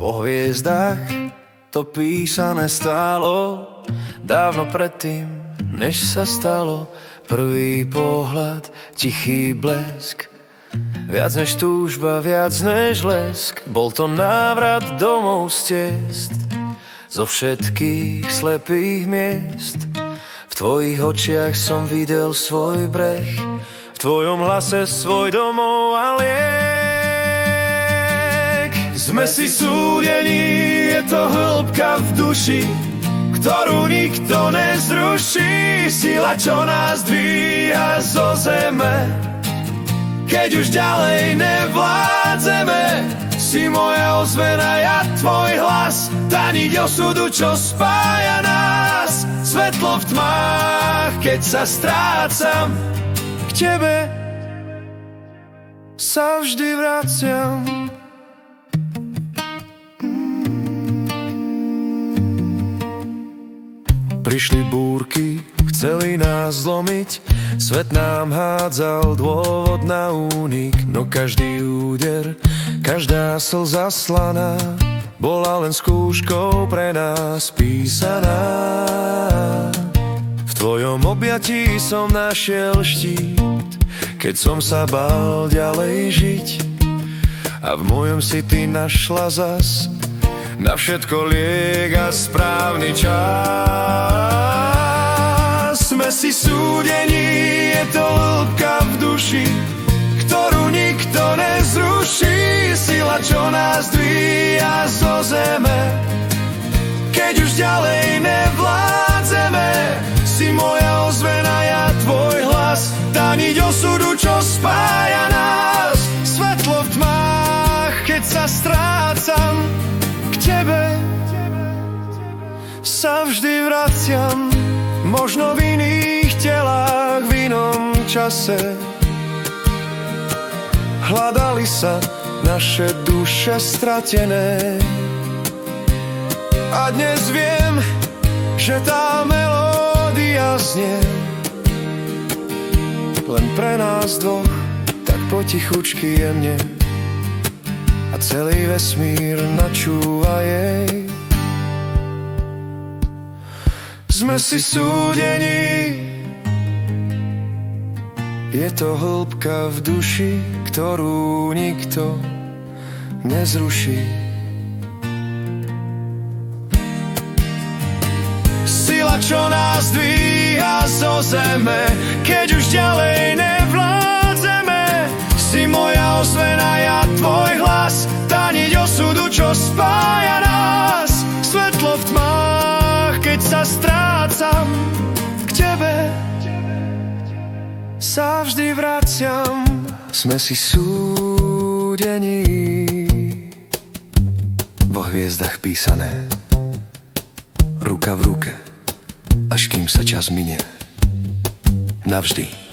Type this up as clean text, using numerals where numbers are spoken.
Vo hviezdách to písané stálo dávno predtým, než sa stalo. Prvý pohľad, tichý blesk, viac než túžba, viac než lesk. Bol to návrat domov z ciest, zo všetkých slepých miest. V tvojich očiach som videl svoj breh, v tvojom hlase svoj domov a liek. Sme si súdení, je to hĺbka v duši, ktorú nikto nezruší. Sila, čo nás dvíha zo zeme, keď už ďalej nevládzeme. Si moja ozvena, ja tvoj hlas, tá niť osudu, čo spája nás. Svetlo v tmách, keď sa strácam, k tebe sa vždy vraciam. Prišli búrky, chceli nás zlomiť, svet nám hádzal dôvod na únik. No každý úder, každá slza slaná bola len skúškou pre nás písaná. V tvojom objatí som našiel štít, keď som sa bál ďalej žiť. A v mojom si ty našla zas na všetko liek a správny čas. Sme si súdení, je to hĺbka v duši, ktorú nikto nezruší. Sila, čo nás dvíha zo zeme, keď už ďalej nevládzeme. Si moja ozvena, ja tvoj hlas, tá niť osudu, čo spája nás. Svetlo v tmách, keď sa strácam, k tebe sa vždy vraciam. Možno v iných telách, v inom čase hľadali sa naše duše stratené. A dnes viem, že tá melódia znie len pre nás dvoch, tak potichučky jemne, a celý vesmír načúva jej. Sme si súdení, je to hĺbka v duši, ktorú nikto nezruší. Sila, čo nás dvíha zo zeme, keď už ďalej nevládzeme. Si moja ozvena, ja tvoj hlas, tá niť osudu, čo spája nás. Svetlo v tmách, keď sa strácam, k tebe sa vždy vraciam. Sme si súdení, vo hviezdach písané, ruka v ruke, až kým sa čas minie, navždy.